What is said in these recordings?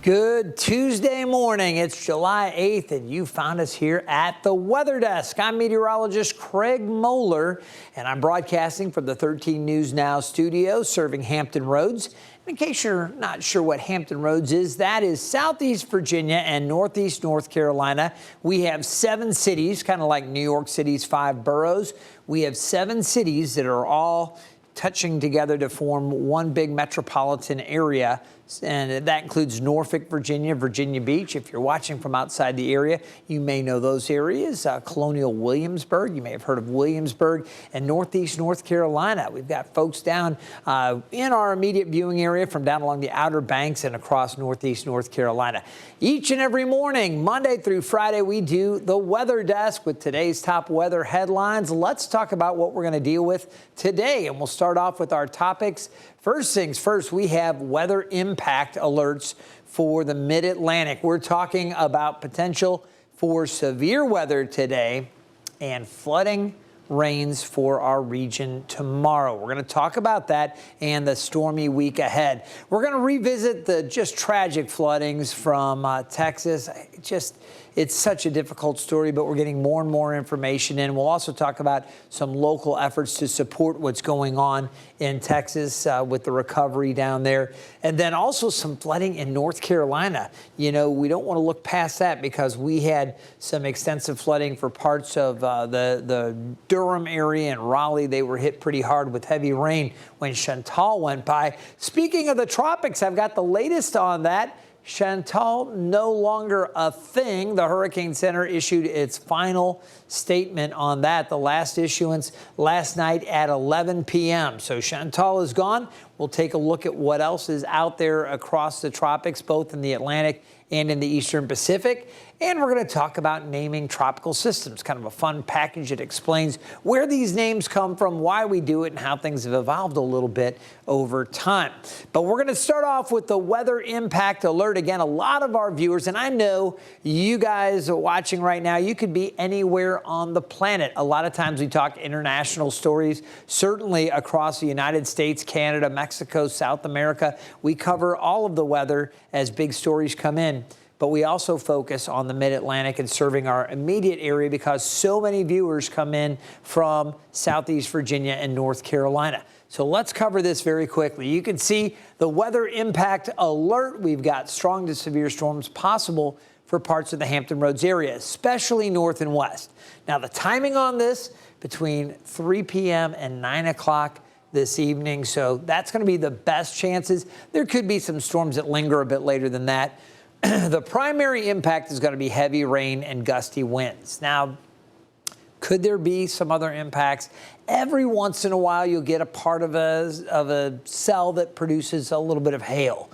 Good Tuesday morning. It's July 8th, and you found us here at the Weather Desk. I'm meteorologist Craig Moeller, and I'm broadcasting from the 13 News Now studio serving Hampton Roads. In case you're not sure what Hampton Roads is, that is Southeast Virginia and Northeast North Carolina. We have 7 cities, kind of like New York City's 5 boroughs. We have 7 cities that are all touching together to form one big metropolitan area, and that includes Norfolk, Virginia, Virginia Beach. If you're watching from outside the area, you may know those areas. Colonial Williamsburg, you may have heard of Williamsburg, and Northeast North Carolina. We've got folks down in our immediate viewing area from down along the Outer Banks and across Northeast North Carolina. Each and every morning, Monday through Friday, we do the Weather Desk with today's top weather headlines. Let's talk about what we're going to deal with today, and we'll start off with our topics. First things first, we have weather impact alerts for the Mid-Atlantic. We're talking about potential for severe weather today and flooding rains for our region tomorrow. We're going to talk about that and the stormy week ahead. We're going to revisit the just tragic floodings from Texas. It's such a difficult story, but we're getting more and more information in. We'll also talk about some local efforts to support what's going on in Texas with the recovery down there. And then also some flooding in North Carolina. You know, we don't want to look past that because we had some extensive flooding for parts of the Durham area and Raleigh. They were hit pretty hard with heavy rain when Chantal went by. Speaking of the tropics, I've got the latest on that. Chantal no longer a thing. The Hurricane Center issued its final statement on that. The last issuance last night at 11 p.m. So Chantal is gone. We'll take a look at what else is out there across the tropics, both in the Atlantic and in the Eastern Pacific. And we're going to talk about naming tropical systems, kind of a fun package that explains where these names come from, why we do it, and how things have evolved a little bit over time. But we're going to start off with the weather impact alert. Again, a lot of our viewers, and I know you guys are watching right now, you could be anywhere on the planet. A lot of times we talk international stories, certainly across the United States, Canada, Mexico, South America. We cover all of the weather as big stories come in. But we also focus on the Mid-Atlantic and serving our immediate area because so many viewers come in from Southeast Virginia and North Carolina. So let's cover this very quickly. You can see the weather impact alert. We've got strong to severe storms possible for parts of the Hampton Roads area, especially north and west. Now, the timing on this between 3 p.m. and 9 o'clock this evening. So that's going to be the best chances. There could be some storms that linger a bit later than that. The primary impact is going to be heavy rain and gusty winds. Now, could there be some other impacts? Every once in a while, you'll get a part of a cell that produces a little bit of hail.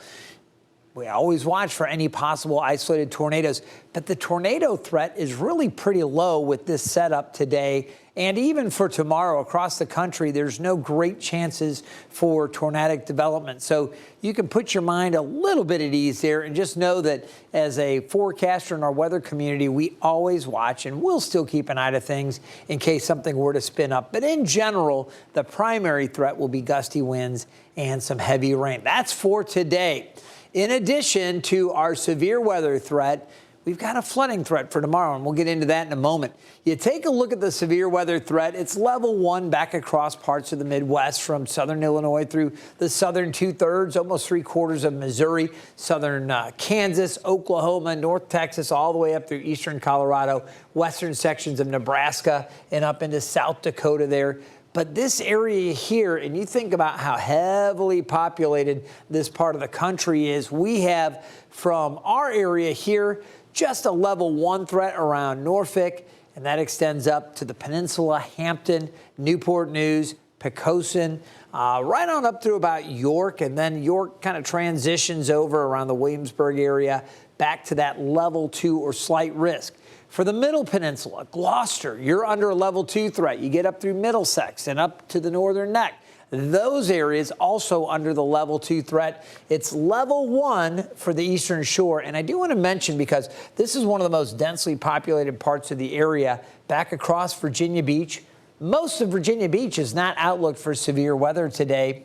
We always watch for any possible isolated tornadoes, but the tornado threat is really pretty low with this setup today. And even for tomorrow across the country, there's no great chances for tornadic development. So you can put your mind a little bit at ease there and just know that as a forecaster in our weather community, we always watch and we'll still keep an eye to things in case something were to spin up. But in general, the primary threat will be gusty winds and some heavy rain. That's for today. In addition to our severe weather threat, we've got a flooding threat for tomorrow, and we'll get into that in a moment. You take a look at the severe weather threat. It's level 1 back across parts of the Midwest from southern Illinois through the southern 2/3, almost 3/4 of Missouri, southern Kansas, Oklahoma, North Texas, all the way up through eastern Colorado, western sections of Nebraska, and up into South Dakota there. But this area here, and you think about how heavily populated this part of the country is, we have from our area here just a level 1 threat around Norfolk, and that extends up to the peninsula, Hampton, Newport News, Poquoson, right on up through about York, and then York kind of transitions over around the Williamsburg area back to that level 2 or slight risk. For the Middle Peninsula, Gloucester, you're under a level 2 threat. You get up through Middlesex and up to the Northern Neck. Those areas also under the level 2 threat. It's level 1 for the Eastern Shore. And I do want to mention, because this is one of the most densely populated parts of the area, back across Virginia Beach. Most of Virginia Beach is not outlooked for severe weather today.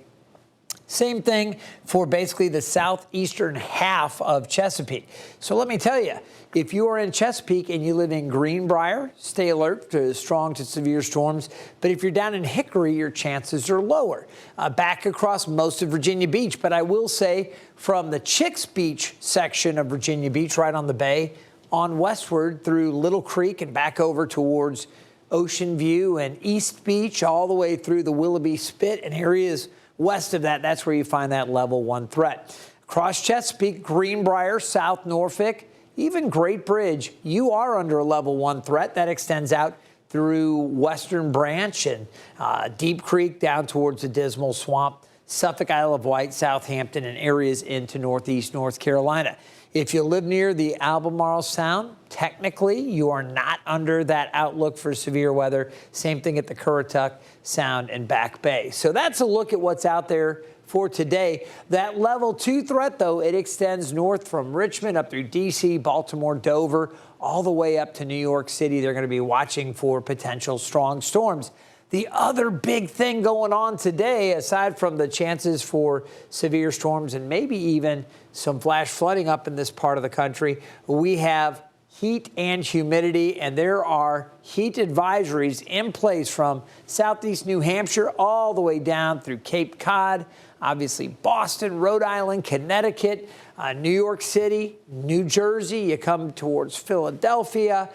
Same thing for basically the southeastern half of Chesapeake. So let me tell you, if you are in Chesapeake and you live in Greenbrier, stay alert to strong to severe storms. But if you're down in Hickory, your chances are lower. Back across most of Virginia Beach. But I will say from the Chicks Beach section of Virginia Beach, right on the bay, on westward through Little Creek and back over towards Ocean View and East Beach, all the way through the Willoughby Spit and areas west of that, that's where you find that level 1 threat. Across Chesapeake, Greenbrier, South Norfolk, even Great Bridge, you are under a level 1 threat. That extends out through Western Branch and Deep Creek down towards the Dismal Swamp, Suffolk, Isle of Wight, Southampton, and areas into northeast North Carolina. If you live near the Albemarle Sound, technically you are not under that outlook for severe weather. Same thing at the Currituck Sound and Back Bay. So that's a look at what's out there for today. That level 2 threat, though, it extends north from Richmond up through D.C., Baltimore, Dover, all the way up to New York City. They're going to be watching for potential strong storms. The other big thing going on today, aside from the chances for severe storms and maybe even some flash flooding up in this part of the country, we have heat and humidity, and there are heat advisories in place from southeast New Hampshire all the way down through Cape Cod, obviously Boston, Rhode Island, Connecticut, New York City, New Jersey. You come towards Philadelphia,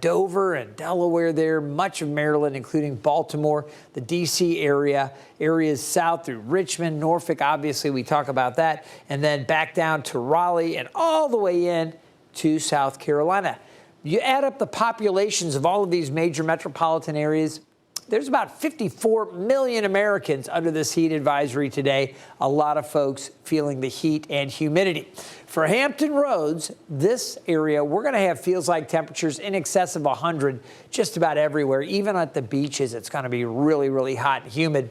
Dover and Delaware there, much of Maryland, including Baltimore, the D.C. area, areas south through Richmond, Norfolk, obviously we talk about that, and then back down to Raleigh and all the way in to South Carolina. You add up the populations of all of these major metropolitan areas, there's about 54 million Americans under this heat advisory today. A lot of folks feeling the heat and humidity. For Hampton Roads, this area, we're going to have feels like temperatures in excess of 100 just about everywhere. Even at the beaches, it's going to be really, really hot and humid.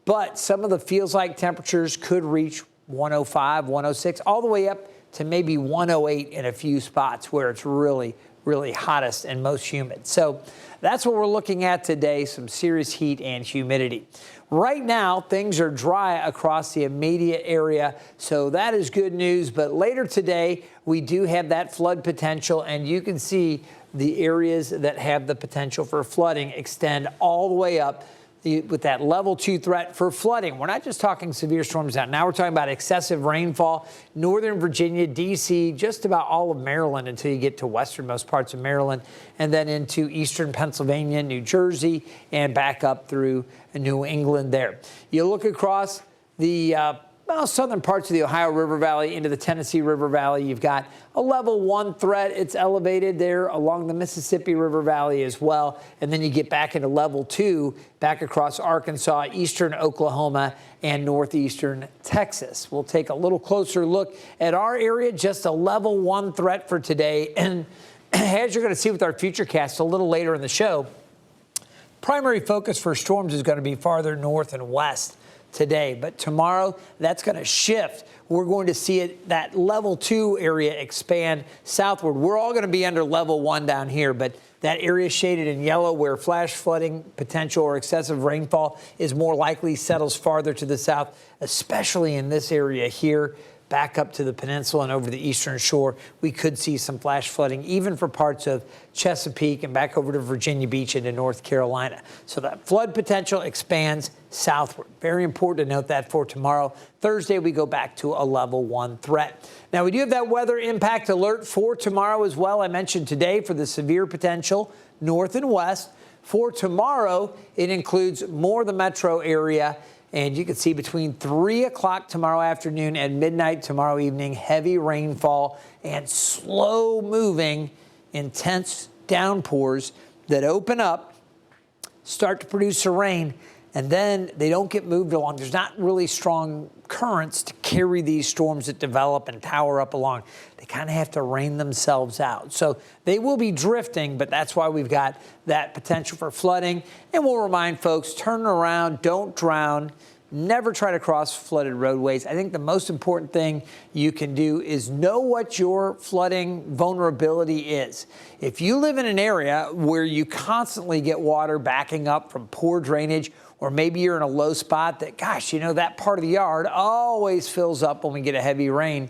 But some of the feels like temperatures could reach 105, 106, all the way up to maybe 108 in a few spots where it's really, really hottest and most humid. So that's what we're looking at today, some serious heat and humidity. Right now, things are dry across the immediate area, so that is good news. But later today, we do have that flood potential, and you can see the areas that have the potential for flooding extend all the way up with that level 2 threat for flooding. We're not just talking severe storms out. Now we're talking about excessive rainfall, northern Virginia, D.C., just about all of Maryland until you get to westernmost parts of Maryland, and then into eastern Pennsylvania, New Jersey, and back up through New England there. You look across the southern parts of the Ohio River Valley into the Tennessee River Valley. You've got a level 1 threat. It's elevated there along the Mississippi River Valley as well. And then you get back into level 2, back across Arkansas, eastern Oklahoma, and northeastern Texas. We'll take a little closer look at our area, just a level 1 threat for today. And as you're going to see with our futurecast a little later in the show, primary focus for storms is going to be farther north and west today, but tomorrow that's going to shift. We're going to see that level 2 area expand southward. We're all going to be under level 1 down here, but that area shaded in yellow where flash flooding potential or excessive rainfall is more likely settles farther to the south, especially in this area here. Back up to the peninsula and over the eastern shore, we could see some flash flooding, even for parts of Chesapeake and back over to Virginia Beach into North Carolina. So that flood potential expands southward. Very important to note that for tomorrow. Thursday, we go back to a level 1 threat. Now, we do have that weather impact alert for tomorrow as well. I mentioned today for the severe potential north and west. For tomorrow, it includes more of the metro area. And you can see between 3 o'clock tomorrow afternoon and midnight tomorrow evening, heavy rainfall and slow-moving, intense downpours that open up, start to produce the rain, and then they don't get moved along. There's not really strong currents to carry these storms that develop and tower up along. They kind of have to rain themselves out. So they will be drifting, but that's why we've got that potential for flooding. And we'll remind folks, turn around, don't drown, never try to cross flooded roadways. I think the most important thing you can do is know what your flooding vulnerability is. If you live in an area where you constantly get water backing up from poor drainage, or maybe you're in a low spot that, gosh, that part of the yard always fills up when we get a heavy rain.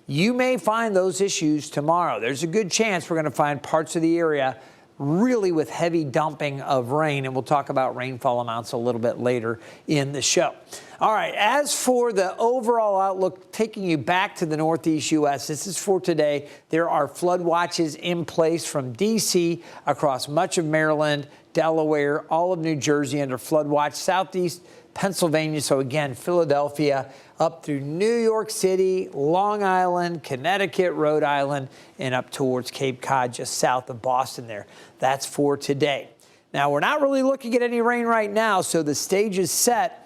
You may find those issues tomorrow. There's a good chance we're going to find parts of the area really with heavy dumping of rain, and we'll talk about rainfall amounts a little bit later in the show. All right, as for the overall outlook, taking you back to the Northeast U.S., this is for today. There are flood watches in place from D.C. across much of Maryland, Delaware, all of New Jersey under flood watch, Southeast Pennsylvania, so again, Philadelphia, up through New York City, Long Island, Connecticut, Rhode Island, and up towards Cape Cod, just south of Boston there. That's for today. Now, we're not really looking at any rain right now, so the stage is set.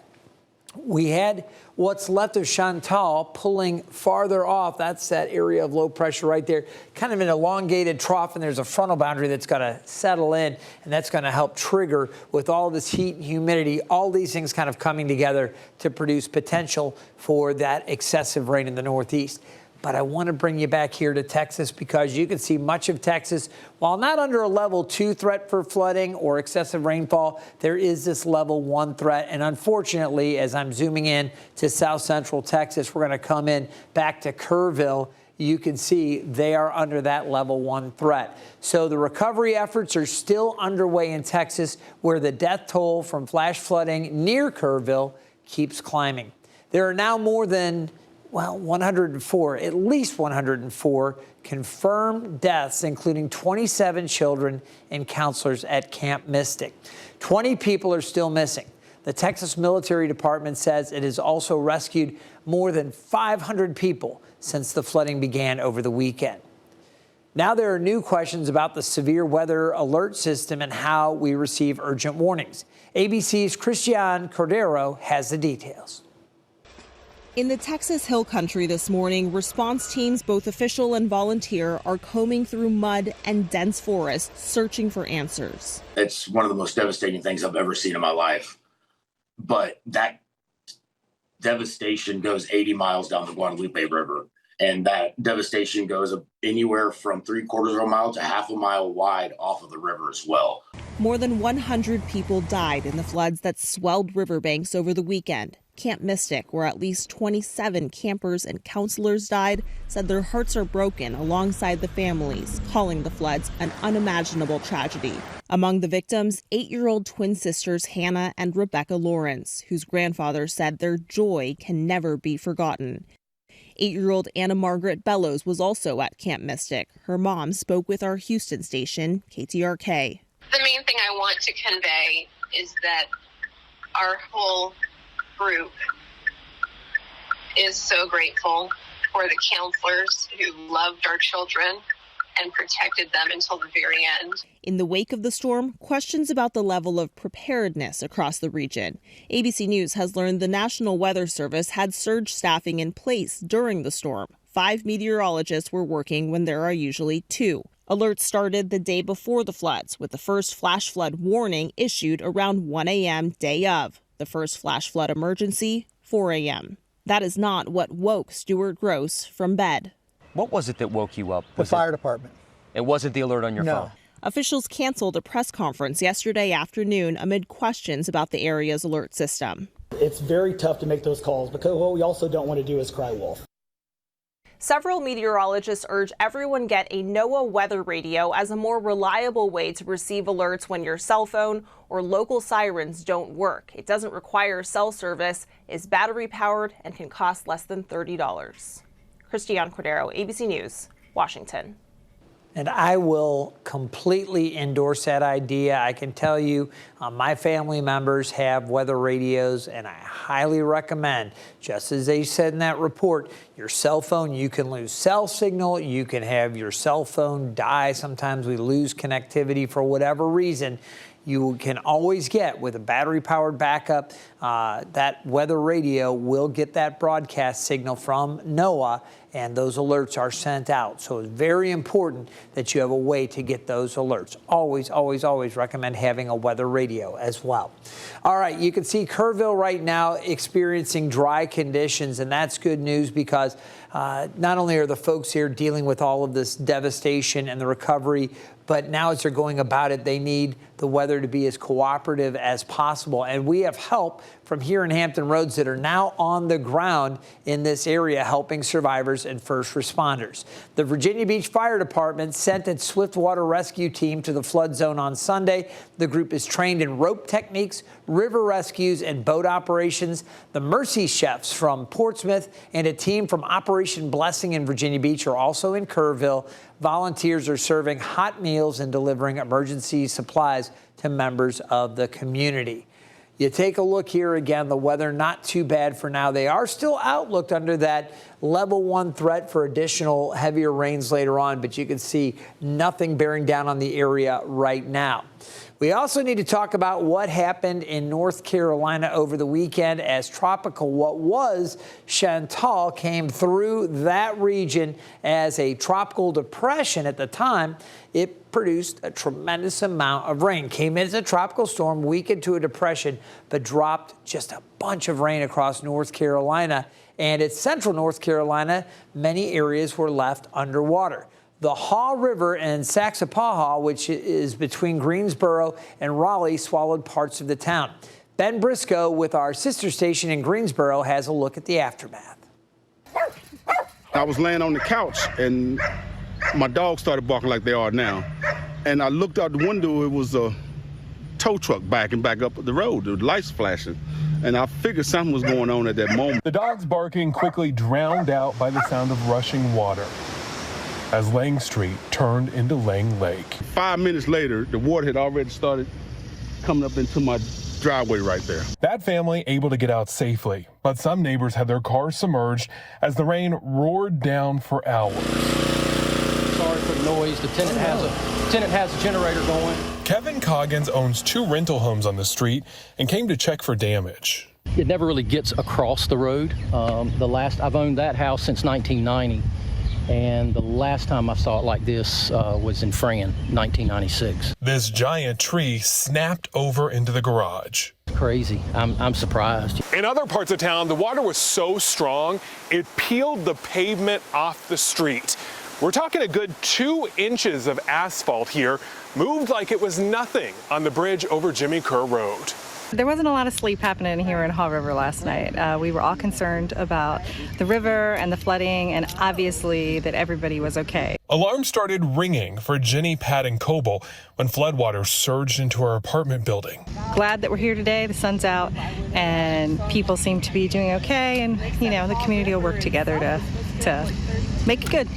We had what's left of Chantal pulling farther off. That's that area of low pressure right there, kind of an elongated trough, and there's a frontal boundary that's going to settle in, and that's going to help trigger with all this heat and humidity, all these things kind of coming together to produce potential for that excessive rain in the Northeast. But I want to bring you back here to Texas because you can see much of Texas, while not under a level 2 threat for flooding or excessive rainfall, there is this level 1 threat. And unfortunately, as I'm zooming in to south central Texas, we're going to come in back to Kerrville. You can see they are under that level 1 threat. So the recovery efforts are still underway in Texas, where the death toll from flash flooding near Kerrville keeps climbing. There are now more than 104, at least 104 confirmed deaths, including 27 children and counselors at Camp Mystic. 20 people are still missing. The Texas Military Department says it has also rescued more than 500 people since the flooding began over the weekend. Now there are new questions about the severe weather alert system and how we receive urgent warnings. ABC's Christian Cordero has the details. In the Texas Hill Country this morning, response teams, both official and volunteer, are combing through mud and dense forest, searching for answers. It's one of the most devastating things I've ever seen in my life. But that devastation goes 80 miles down the Guadalupe River. And that devastation goes anywhere from 3/4 of a mile to half a mile wide off of the river as well. More than 100 people died in the floods that swelled riverbanks over the weekend. Camp Mystic, where at least 27 campers and counselors died, said their hearts are broken alongside the families, calling the floods an unimaginable tragedy. Among the victims, 8-year-old twin sisters Hannah and Rebecca Lawrence, whose grandfather said their joy can never be forgotten. 8-year-old Anna Margaret Bellows was also at Camp Mystic. Her mom spoke with our Houston station, KTRK. The main thing I want to convey is that our whole group is so grateful for the counselors who loved our children and protected them until the very end. In the wake of the storm, questions about the level of preparedness across the region. ABC News has learned the National Weather Service had surge staffing in place during the storm. 5 meteorologists were working when there are usually 2. Alerts started the day before the floods, with the first flash flood warning issued around 1 a.m. day of. The first flash flood emergency, 4 a.m. That is not what woke Stuart Gross from bed. What was it that woke you up? The fire department. It wasn't the alert on your phone? Officials canceled a press conference yesterday afternoon amid questions about the area's alert system. It's very tough to make those calls because what we also don't want to do is cry wolf. Several meteorologists urge everyone get a NOAA weather radio as a more reliable way to receive alerts when your cell phone or local sirens don't work. It doesn't require cell service, is battery powered, and can cost less than $30. Christian Cordero, ABC News, Washington. And I will completely endorse that idea. I can tell you my family members have weather radios, and I highly recommend, just as they said in that report, your cell phone, you can lose cell signal, you can have your cell phone die. Sometimes we lose connectivity for whatever reason. You can always get, with a battery-powered backup, that weather radio will get that broadcast signal from NOAA, and those alerts are sent out. So it's very important that you have a way to get those alerts. Always, always, always recommend having a weather radio as well. All right, you can see Kerrville right now experiencing dry conditions, and that's good news because not only are the folks here dealing with all of this devastation and the recovery, but now as they're going about it, they need the weather to be as cooperative as possible. And we have help from here in Hampton Roads that are now on the ground in this area helping survivors and first responders. The Virginia Beach Fire Department sent its swiftwater rescue team to the flood zone on Sunday. The group is trained in rope techniques, river rescues, and boat operations. The Mercy Chefs from Portsmouth and a team from Operation Blessing in Virginia Beach are also in Kerrville. Volunteers are serving hot meals and delivering emergency supplies to members of the community. You take a look here again, the weather not too bad for now. They are still outlooked under that level 1 threat for additional heavier rains later on, but you can see nothing bearing down on the area right now. We also need to talk about what happened in North Carolina over the weekend as tropical, what was Chantal, came through that region as a tropical depression at the time. It produced a tremendous amount of rain. Came in as a tropical storm, weakened to a depression, but dropped just a bunch of rain across North Carolina. And at central North Carolina, many areas were left underwater. The Haw River and Saxapahaw, which is between Greensboro and Raleigh, swallowed parts of the town. Ben Briscoe with our sister station in Greensboro has a look at the aftermath. I was laying on the couch and my dogs started barking like they are now. And I looked out the window, it was a tow truck backing back up the road, the lights flashing. And I figured something was going on at that moment. The dogs barking quickly drowned out by the sound of rushing water as Lang Street turned into Lang Lake. 5 minutes later, the water had already started coming up into my driveway right there. That family able to get out safely, but some neighbors had their cars submerged as the rain roared down for hours. Sorry for the noise. The tenant has a generator going. Kevin Coggins owns 2 rental homes on the street and came to check for damage. It never really gets across the road. I've owned that house since 1990. And the last time I saw it like this was in Fran, 1996. This giant tree snapped over into the garage. Crazy. I'm surprised. In other parts of town, the water was so strong, it peeled the pavement off the street. We're talking a good 2 inches of asphalt here, moved like it was nothing on the bridge over Jimmy Kerr Road. There wasn't a lot of sleep happening here in Haw River last night. We were all concerned about the river and the flooding, and obviously that everybody was okay. Alarms started ringing for Jenny, Pat, and Coble when floodwaters surged into our apartment building. Glad that we're here today. The sun's out, and people seem to be doing okay, and the community will work together to make it good.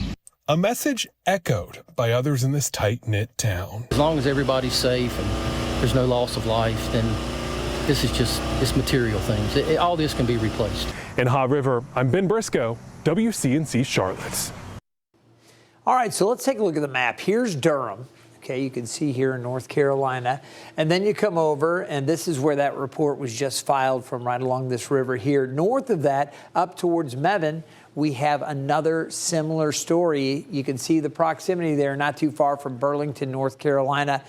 A message echoed by others in this tight-knit town. As long as everybody's safe and there's no loss of life, then this is just material things. All this can be replaced. In Haw River, I'm Ben Briscoe, WCNC Charlotte. All right, so let's take a look at the map. Here's Durham. Okay, you can see here in North Carolina. And then you come over, and this is where that report was just filed from, right along this river here. North of that, up towards Mebane, we have another similar story. You can see the proximity there, not too far from Burlington, North Carolina.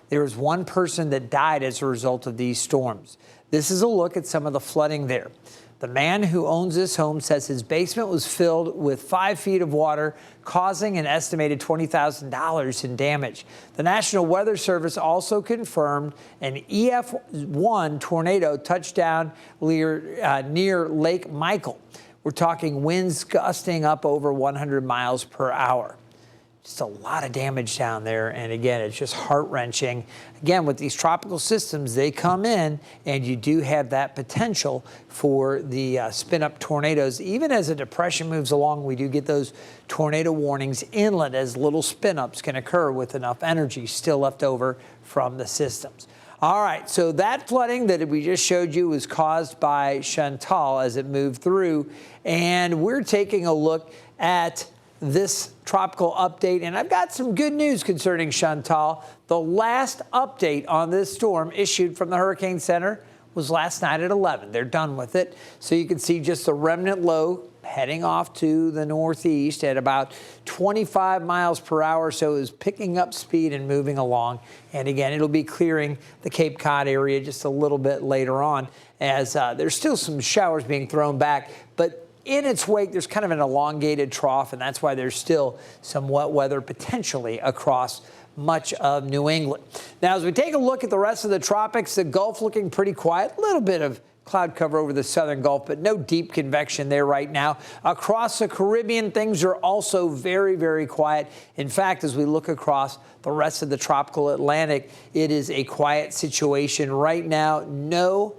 There was one person that died as a result of these storms. This is a look at some of the flooding there. The man who owns this home says his basement was filled with 5 feet of water, causing an estimated $20,000 in damage. The National Weather Service also confirmed an EF1 tornado touched down near Lake Michael. We're talking winds gusting up over 100 miles per hour. Just a lot of damage down there. And again, it's just heart-wrenching. Again, with these tropical systems, they come in and you do have that potential for the spin-up tornadoes. Even as a depression moves along, we do get those tornado warnings inland as little spin-ups can occur with enough energy still left over from the systems. All right, so that flooding that we just showed you was caused by Chantal as it moved through. And we're taking a look at this tropical update, and I've got some good news concerning Chantal. The last update on this storm issued from the Hurricane Center was last night at 11. They're done with it. So you can see just a remnant low heading off to the northeast at about 25 miles per hour. So it is picking up speed and moving along. And again, it'll be clearing the Cape Cod area just a little bit later on as there's still some showers being thrown back. But in its wake, there's kind of an elongated trough, and that's why there's still some wet weather potentially across much of New England. Now, as we take a look at the rest of the tropics, the Gulf looking pretty quiet, a little bit of cloud cover over the southern Gulf, but no deep convection there right now. Across the Caribbean, things are also very, very quiet. In fact, as we look across the rest of the tropical Atlantic, it is a quiet situation right now. No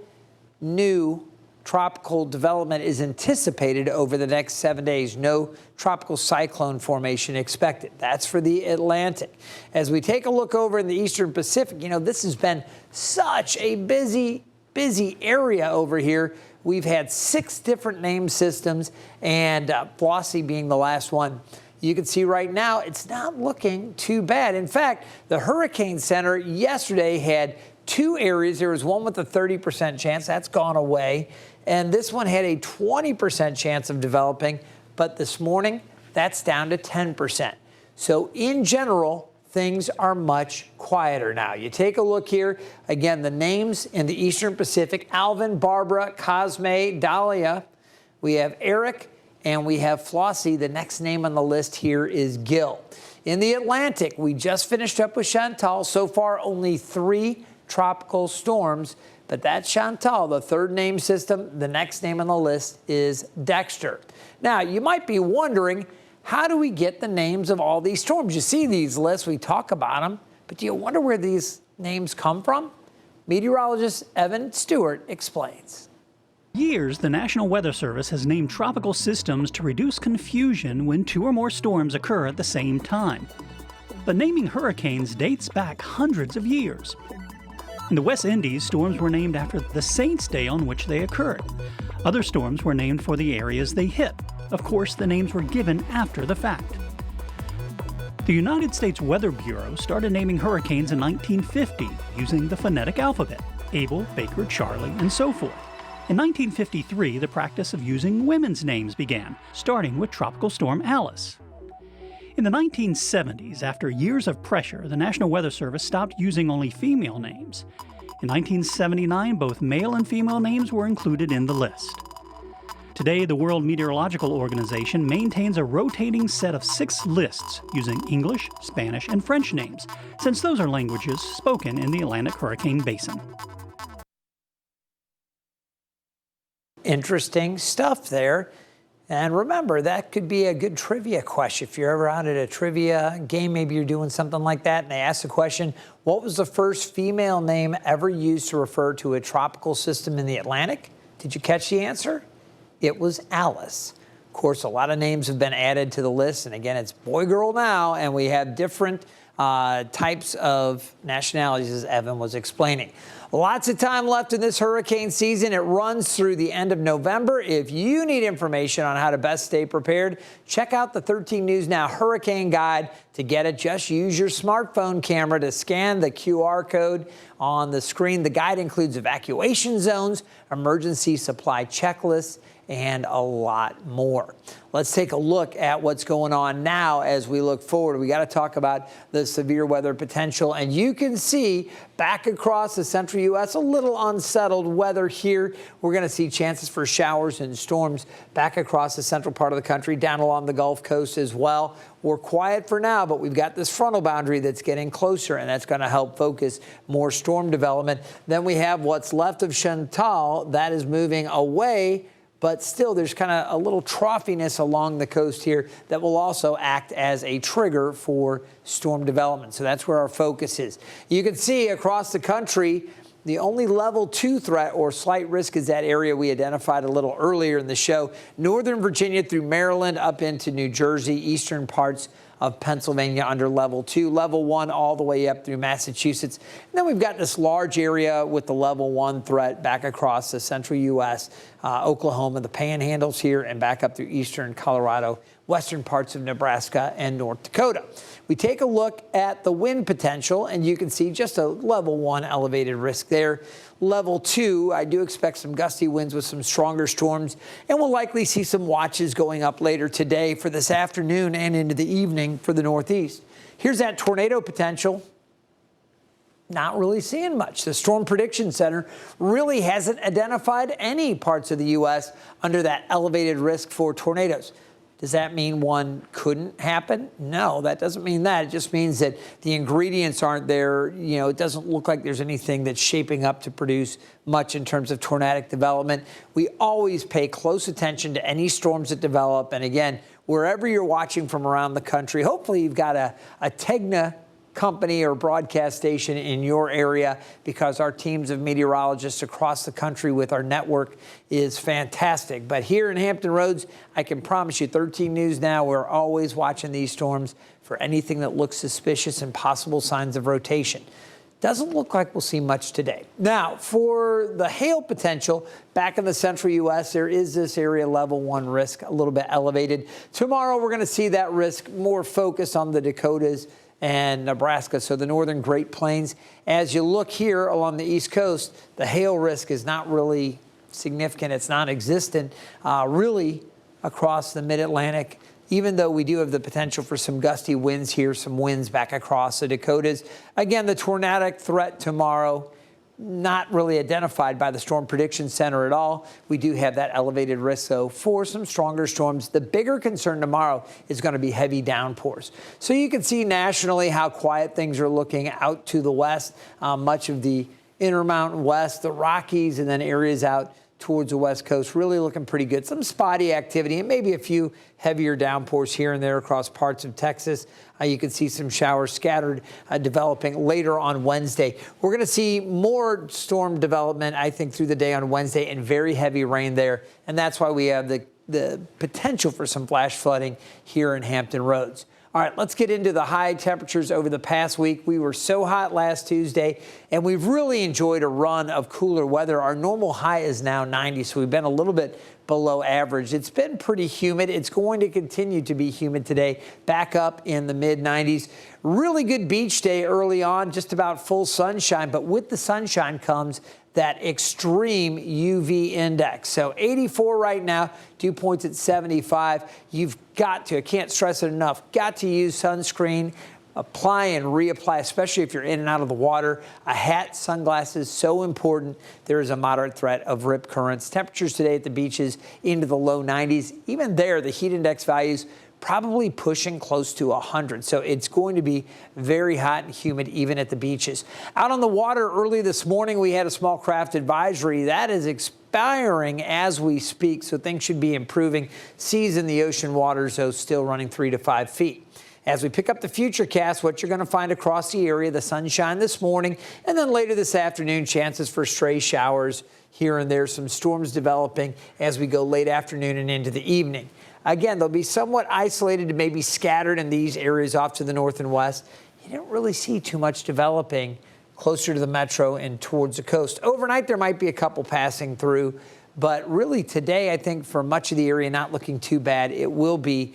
new tropical development is anticipated over the next 7 days. No tropical cyclone formation expected. That's for the Atlantic. As we take a look over in the Eastern Pacific, you know, this has been such a busy area over here. We've had 6 different name systems, and Flossie being the last one. You can see right now it's not looking too bad. In fact, the Hurricane Center yesterday had 2 areas. There was one with a 30% chance. That's gone away. And this one had a 20% chance of developing. But this morning, that's down to 10%. So in general, things are much quieter now. You take a look here. Again, the names in the Eastern Pacific: Alvin, Barbara, Cosme, Dahlia. We have Eric, and we have Flossie. The next name on the list here is Gil. In the Atlantic, we just finished up with Chantal. So far, only 3 tropical storms. But that's Chantal, the 3rd name system. The next name on the list is Dexter. Now, you might be wondering, how do we get the names of all these storms? You see these lists, we talk about them, but do you wonder where these names come from? Meteorologist Evan Stewart explains. Years, the National Weather Service has named tropical systems to reduce confusion when 2 or more storms occur at the same time. But naming hurricanes dates back hundreds of years. In the West Indies, storms were named after the saint's day on which they occurred. Other storms were named for the areas they hit. Of course, the names were given after the fact. The United States Weather Bureau started naming hurricanes in 1950 using the phonetic alphabet: Abel, Baker, Charlie, and so forth. In 1953, the practice of using women's names began, starting with Tropical Storm Alice. In the 1970s, after years of pressure, the National Weather Service stopped using only female names. In 1979, both male and female names were included in the list. Today, the World Meteorological Organization maintains a rotating set of 6 lists using English, Spanish, and French names, since those are languages spoken in the Atlantic Hurricane Basin. Interesting stuff there. And remember, that could be a good trivia question. If you're ever out at a trivia game, maybe you're doing something like that, and they ask the question, what was the first female name ever used to refer to a tropical system in the Atlantic? Did you catch the answer? It was Alice. Of course, a lot of names have been added to the list, and again, it's boy, girl now, and we have different types of nationalities, as Evan was explaining. Lots of time left in this hurricane season. It runs through the end of November. If you need information on how to best stay prepared, check out the 13 News Now Hurricane Guide. To get it, just use your smartphone camera to scan the QR code on the screen. The guide includes evacuation zones, emergency supply checklists, and a lot more. Let's take a look at what's going on now as we look forward. We got to talk about the severe weather potential, and you can see back across the central U.S. a little unsettled weather here. We're going to see chances for showers and storms back across the central part of the country, down along the Gulf Coast as well. We're quiet for now, but we've got this frontal boundary that's getting closer, and that's going to help focus more storm development. Then we have what's left of Chantal that is moving away, but still there's kind of a little troughiness along the coast here that will also act as a trigger for storm development. So that's where our focus is. You can see across the country, the only level 2 threat or slight risk is that area we identified a little earlier in the show. Northern Virginia through Maryland up into New Jersey, eastern parts of Pennsylvania under level 2, level 1 all the way up through Massachusetts. And then we've got this large area with the level 1 threat back across the central U.S., Oklahoma, the panhandles here, and back up through eastern Colorado, western parts of Nebraska and North Dakota. We take a look at the wind potential, and you can see just a level 1 elevated risk there. Level 2, I do expect some gusty winds with some stronger storms, and we'll likely see some watches going up later today for this afternoon and into the evening for the Northeast. Here's that tornado potential. Not really seeing much. The Storm Prediction Center really hasn't identified any parts of the U.S. under that elevated risk for tornadoes. Does that mean one couldn't happen? No, that doesn't mean that. It just means that the ingredients aren't there. You know, it doesn't look like there's anything that's shaping up to produce much in terms of tornadic development. We always pay close attention to any storms that develop. And again, wherever you're watching from around the country, hopefully you've got a Tegna company or broadcast station in your area, because our teams of meteorologists across the country with our network is fantastic. But here in Hampton Roads, I can promise you 13 News Now, we're always watching these storms for anything that looks suspicious and possible signs of rotation. Doesn't look like we'll see much today. Now, for the hail potential back in the central U.S., there is this area level 1 risk a little bit elevated. Tomorrow, we're going to see that risk more focused on the Dakotas and Nebraska, so the northern Great Plains. As you look here along the East Coast, the hail risk is not really significant. It's non-existent, really, across the mid-Atlantic, even though we do have the potential for some gusty winds here, some winds back across the Dakotas. Again, the tornadic threat tomorrow, not really identified by the Storm Prediction Center at all. We do have that elevated risk, though, for some stronger storms. The bigger concern tomorrow is going to be heavy downpours. So you can see nationally how quiet things are looking out to the west, much of the Intermountain West, the Rockies, and then areas out towards the West Coast, really looking pretty good. Some spotty activity and maybe a few heavier downpours here and there across parts of Texas. You can see some showers scattered developing later on Wednesday. We're going to see more storm development, I think, through the day on Wednesday, and very heavy rain there. And that's why we have the potential for some flash flooding here in Hampton Roads. All right, let's get into the high temperatures over the past week. We were so hot last Tuesday, and we've really enjoyed a run of cooler weather. Our normal high is now 90, so we've been a little bit below average. It's been pretty humid. It's going to continue to be humid today, back up in the mid-90s. Really good beach day early on, just about full sunshine, but with the sunshine comes that extreme UV index. So 84 right now, dew points at 75. You've got to, I can't stress it enough, got to use sunscreen, apply and reapply, especially if you're in and out of the water. A hat, sunglasses, so important. There is a moderate threat of rip currents. Temperatures today at the beaches into the low 90s. Even there, the heat index values probably pushing close to 100. So it's going to be very hot and humid even at the beaches. Out on the water early this morning, we had a small craft advisory. That is expiring as we speak, so things should be improving. Seas in the ocean waters, though, still running 3 to 5 feet. As we pick up the future cast, what you're going to find across the area, the sunshine this morning, and then later this afternoon, chances for stray showers here and there, some storms developing as we go late afternoon and into the evening. Again, they'll be somewhat isolated and maybe scattered in these areas off to the north and west. You don't really see too much developing closer to the metro and towards the coast. Overnight, there might be a couple passing through, but really today, I think for much of the area, not looking too bad. It will be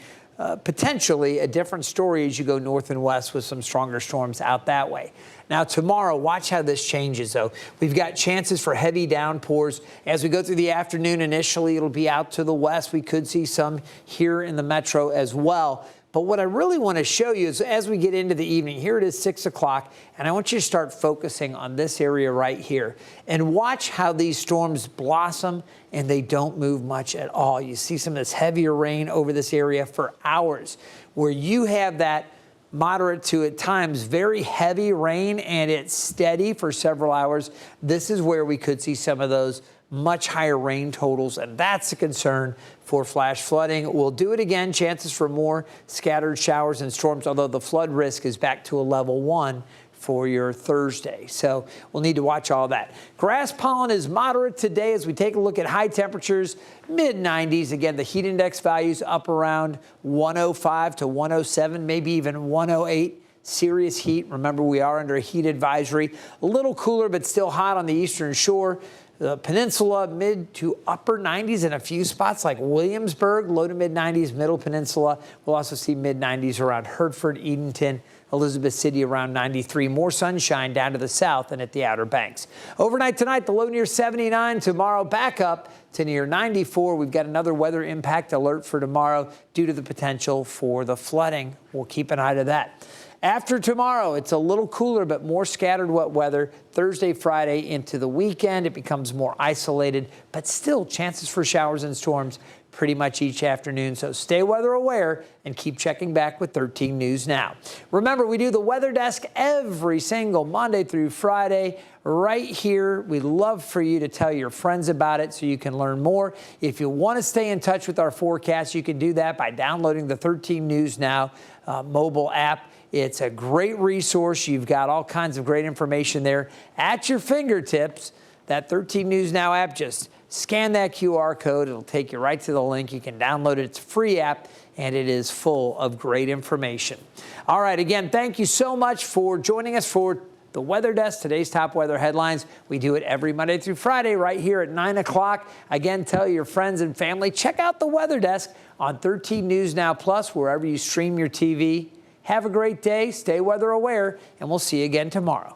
potentially a different story as you go north and west with some stronger storms out that way. Now, tomorrow, watch how this changes, though. We've got chances for heavy downpours. As we go through the afternoon, initially, it'll be out to the west. We could see some here in the metro as well. But what I really want to show you is as we get into the evening, here it is 6 o'clock, and I want you to start focusing on this area right here and watch how these storms blossom and they don't move much at all. You see some of this heavier rain over this area for hours where you have that moderate to at times very heavy rain and it's steady for several hours. This is where we could see some of those much higher rain totals, and that's a concern for flash flooding. We'll do it again, chances for more scattered showers and storms, although the flood risk is back to a level 1 for your Thursday. So we'll need to watch all that. Grass pollen is moderate today as we take a look at high temperatures, mid-90s. Again, the heat index values up around 105 to 107, maybe even 108. Serious heat. Remember, we are under a heat advisory. A little cooler, but still hot on the eastern shore. The peninsula, mid to upper 90s in a few spots like Williamsburg, low to mid 90s, middle peninsula. We'll also see mid 90s around Hertford, Edenton, Elizabeth City around 93. More sunshine down to the south and at the Outer Banks. Overnight tonight, the low near 79. Tomorrow back up to near 94. We've got another weather impact alert for tomorrow due to the potential for the flooding. We'll keep an eye to that. After tomorrow, it's a little cooler, but more scattered wet weather. Thursday, Friday into the weekend, it becomes more isolated, but still chances for showers and storms pretty much each afternoon. So stay weather aware and keep checking back with 13 News Now. Remember, we do the Weather Desk every single Monday through Friday right here. We'd love for you to tell your friends about it so you can learn more. If you want to stay in touch with our forecast, you can do that by downloading the 13 News Now mobile app. It's a great resource. You've got all kinds of great information there at your fingertips. That 13 News Now app, just scan that QR code. It'll take you right to the link. You can download it. It's a free app, and it is full of great information. All right, again, thank you so much for joining us for the Weather Desk, today's top weather headlines. We do it every Monday through Friday right here at 9 o'clock. Again, tell your friends and family, check out the Weather Desk on 13 News Now Plus, wherever you stream your TV. Have a great day, stay weather aware, and we'll see you again tomorrow.